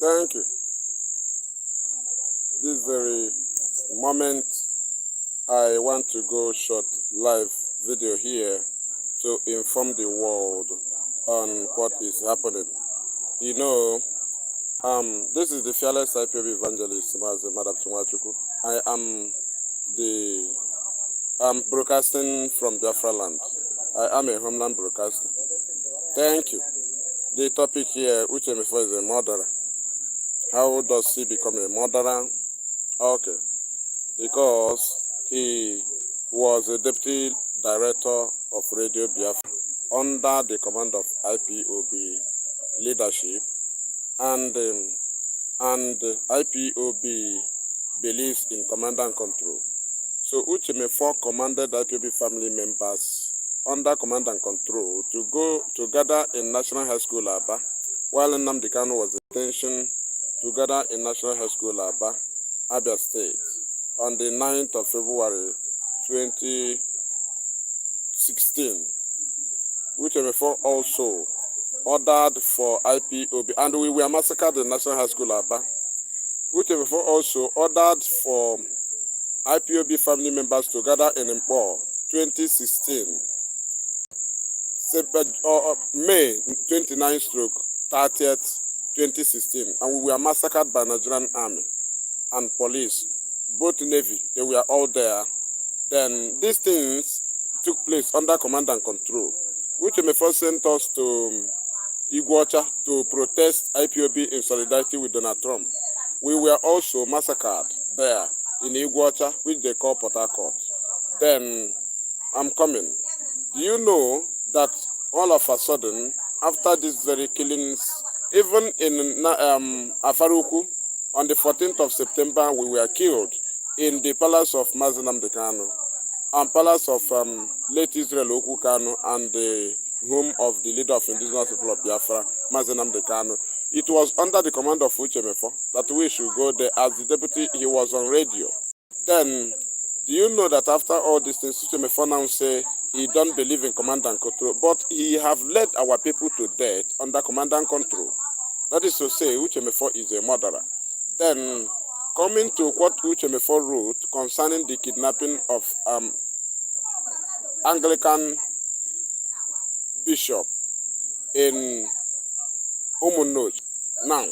Thank you. This very moment, I want to go short live video here to inform the world on what is happening. You know, this is the fearless IPOB evangelist, Madam Chumwachuku. I am I'm broadcasting from Biafraland. I am a homeland broadcaster. Thank you. The topic here, Uche Mefor is a murderer. How does he become a murderer? Okay. Because he was a deputy director of Radio Biafra under the command of IPOB leadership, and IPOB believes in command and control. So Uche Mefor commanded IPOB family members under command and control to go to gather in National High School Aba, while Nnamdi Kanu was in detention, to gather in National High School Aba, Abia State, on the 9th of February 2016. Uche Mefor also ordered for IPOB, and we were massacred in National High School Aba. Uche Mefor also ordered for IPOB family members to gather in Mpo 2016, May 29/30th, 2016, and we were massacred by Nigerian Army and police, both Navy. They were all there. Then these things took place under command and control. Uche Mefor sent us to Iguacha to protest IPOB in solidarity with Donald Trump. We were also massacred there in Iguacha, which they call Port Harcourt. Then I'm coming. Do you know that all of a sudden, after these very killings, even in Afaruku, on the 14th of September, we were killed in the palace of Nnamdi Kanu and palace of late Israel Oku Kanu and the home of the leader of indigenous people of Biafra, Nnamdi Kanu. It was under the command of Uche Mefor that we should go there. As the deputy, he was on radio. Then, do you know that after all these things, Uche Mefor now say he don't believe in command and control, but he have led our people to death under command and control. That is to say, Uche Mefor is a murderer. Then, coming to what Uche Mefor wrote concerning the kidnapping of Anglican bishop in Umunoj. Now,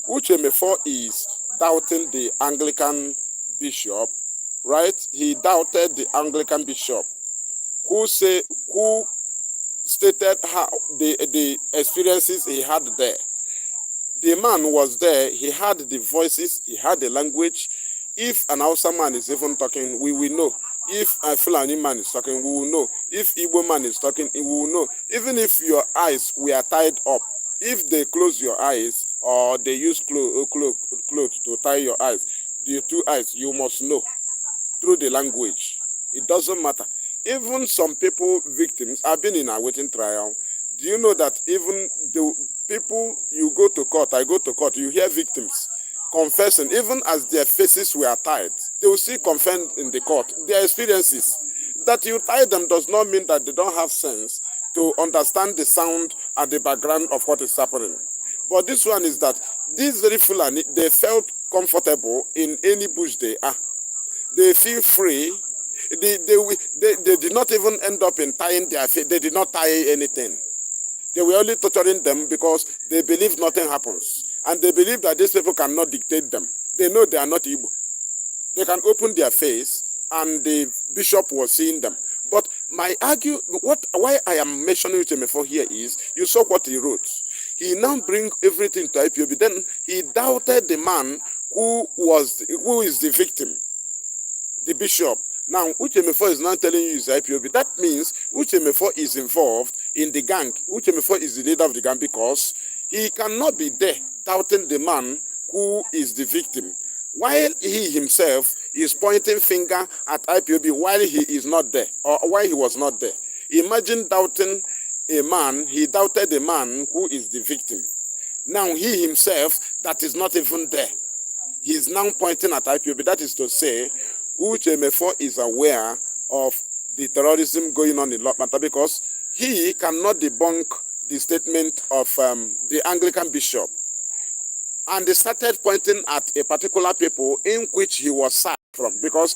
Uche Mefor is doubting the Anglican bishop, right? He doubted the Anglican bishop who stated how the experiences he had there. The man was there, he had the voices, he had the language. If an Hausa man is even talking, we will know. If a Fulani man is talking, we will know. If Igbo man is talking, we will know. Even if your eyes were tied up, if they close your eyes or they use cloth to tie your eyes, the two eyes, you must know through the language. It doesn't matter. Even some people, victims, have been in a waiting trial. Do you know that even the people you go to court, I go to court, you hear victims confessing, even as their faces were tied, they will still confess in the court their experiences. That you tie them does not mean that they don't have sense to understand the sound and the background of what is happening. But this one is that these very Fulani, they felt comfortable in any bush they are. They feel free. They did not even end up in tying their feet. They did not tie anything. They were only torturing them because they believe nothing happens. And they believe that these people cannot dictate them. They know they are not Igbo. They can open their face, and the bishop was seeing them. But why I am mentioning Uche Mefor here is, you saw what he wrote. He now bring everything to IPOB. Then he doubted the man who is the victim, the bishop. Now, Uche Mefor is now telling you is IPOB. That means Uche Mefor is involved in the gang. Uche Mefor is the leader of the gang because he cannot be there doubting the man who is the victim, while he himself is pointing finger at IPOB while he is not there, or while he was not there. Imagine doubting a man. He doubted the man who is the victim. Now he himself, that is not even there, he is now pointing at IPOB. That is to say, Uche Mefor is aware of the terrorism going on in Lokmata because he cannot debunk the statement of the Anglican bishop. And they started pointing at a particular people in which he was sacked from, because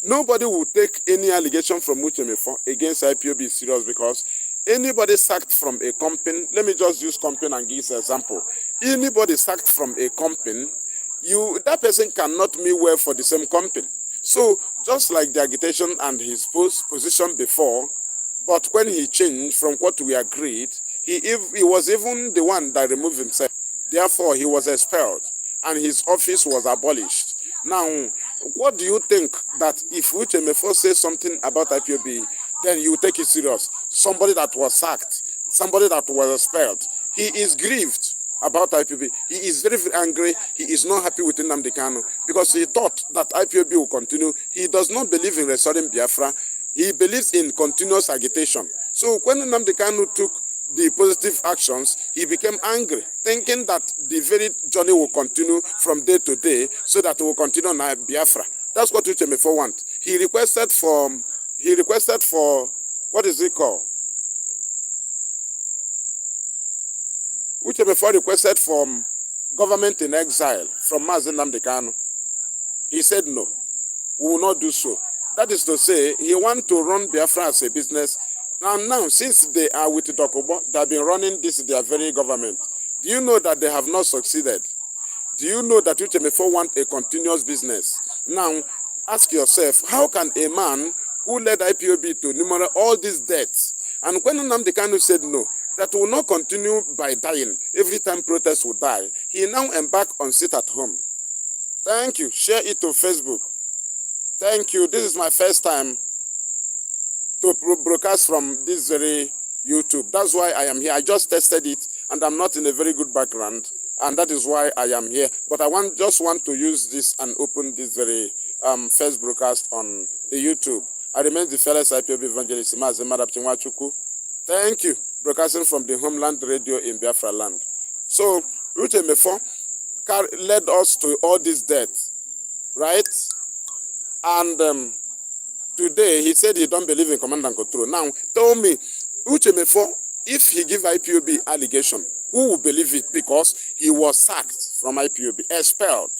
nobody will take any allegation from Uche Mefor against IPOB serious, because anybody sacked from a company, let me just use company and give an example. Anybody sacked from a company, that person cannot mean well for the same company. So just like the agitation and his position before, but when he changed from what we agreed, he was even the one that removed himself. Therefore, he was expelled and his office was abolished. Now, what do you think that if Uche Mefor says something about IPOB, then you take it serious? Somebody that was sacked, somebody that was expelled, he is grieved about IPOB. He is very, very angry. He is not happy with Nnamdi Kanu because he thought that IPOB will continue. He does not believe in restoring Biafra. He believes in continuous agitation. So when Nnamdi Kanu took the positive actions, he became angry, thinking that the very journey will continue from day to day, so that it will continue on Biafra. That's what Uche Mefor wants. He requested for, what is it called? Uche Mefor requested from government in exile from Mazi Nnamdi Kanu. He said no, we will not do so. That is to say, he wants to run Biafra as a business. Now, since they are with Dokubo, they have been running this, their very government. Do you know that they have not succeeded? Do you know that Uche Mefor wants a continuous business? Now, ask yourself, how can a man who led IPOB to enumerate all these debts, and when Nnamdi Kanu said no, that will not continue by dying, every time protests will die, he now embarked on sit at home. Thank you. Share it to Facebook. Thank you. This is my first time to broadcast from this very YouTube. That's why I am here. I just tested it, and I'm not in a very good background, and that is why I am here. But I just want to use this and open this very first broadcast on the YouTube. I remain the fearless IPOB evangelist, Mazi Madap Chinwachuku. Thank you. Broadcasting from the Homeland Radio in Biafraland. So, Uche Mefor led us to all these deaths, right? And today, he said he don't believe in command and control. Now, tell me, Uche Mefor, if he give IPOB allegation, who will believe it? Because he was sacked from IPOB, expelled,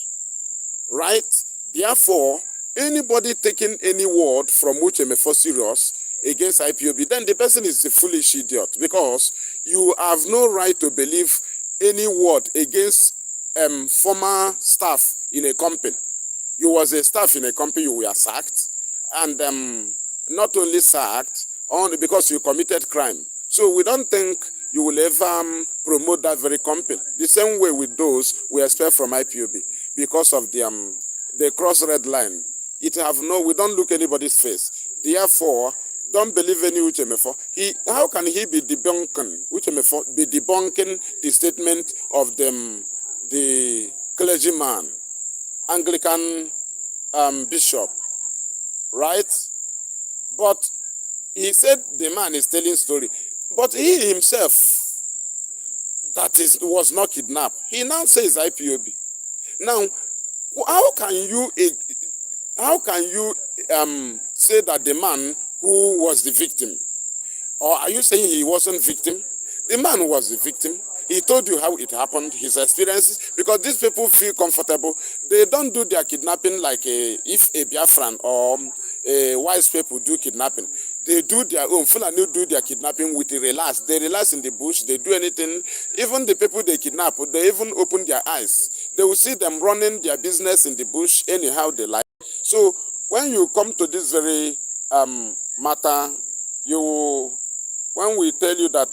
right? Therefore, anybody taking any word from Uche Mefor serious against IPOB, then the person is a foolish idiot, because you have no right to believe any word against former staff in a company. You was a staff in a company, you were sacked, and not only sacked, only because you committed crime. So we don't think you will ever promote that very company. The same way with those we expect from IPOB, because of the cross red line. We don't look anybody's face. Therefore, don't believe any Uche Mefor. How can he be debunking, Uche Mefor be debunking the statement of the clergyman, Anglican bishop, right? But he said the man is telling story. But he himself, was not kidnapped. He now says IPOB. Now, how can you say that the man who was the victim, or are you saying he wasn't victim? The man was the victim. He told you how it happened, his experiences, because these people feel comfortable. They don't do their kidnapping like if a Biafran or wise people do kidnapping. They do their own. Fulani do their kidnapping with a relax. They relax in the bush. They do anything. Even the people they kidnap, they even open their eyes. They will see them running their business in the bush anyhow they like. So when you come to this very matter, when we tell you that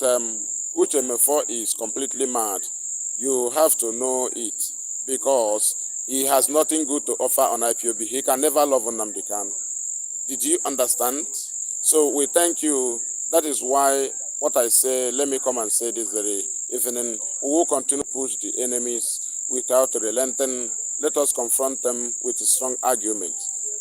Uche Mefor is completely mad, you have to know it, because he has nothing good to offer on IPOB. He can never love Nnamdi Kanu. Did you understand? So we thank you. That is why what I say, let me come and say this very evening. We will continue to push the enemies without relenting. Let us confront them with a strong argument.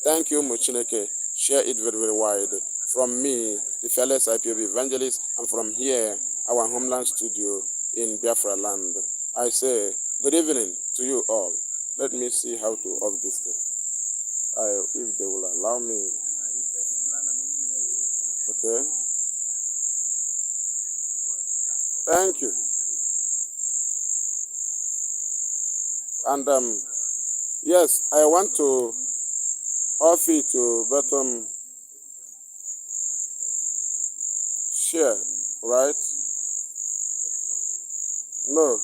Thank you, Muchineke. Share it very, very wide. From me, the fearless IPOB evangelist, and from here, our homeland studio in Biafraland, I say good evening to you all. Let me see how to off this thing. If they will allow me. Okay. Thank you. And yes, I want to offer it to bottom share, right? No.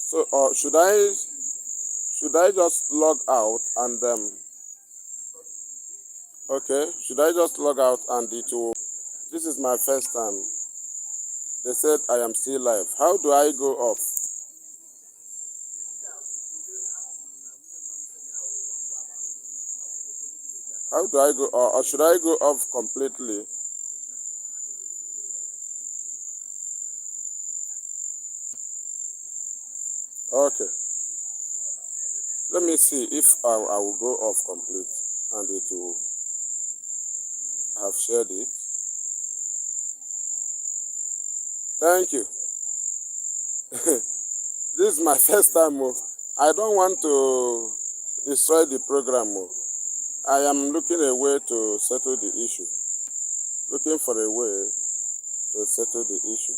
So, or should I just log out and okay? Should I just log out and it will? This is my first time. They said I am still live. How do I go off? How do I go, or should I go off completely? Okay. Let me see if I will go off complete and it will have shared it. Thank you. This is my first time. Oh. I don't want to destroy the program. Oh. I am looking a way to settle the issue. Looking for a way to settle the issue.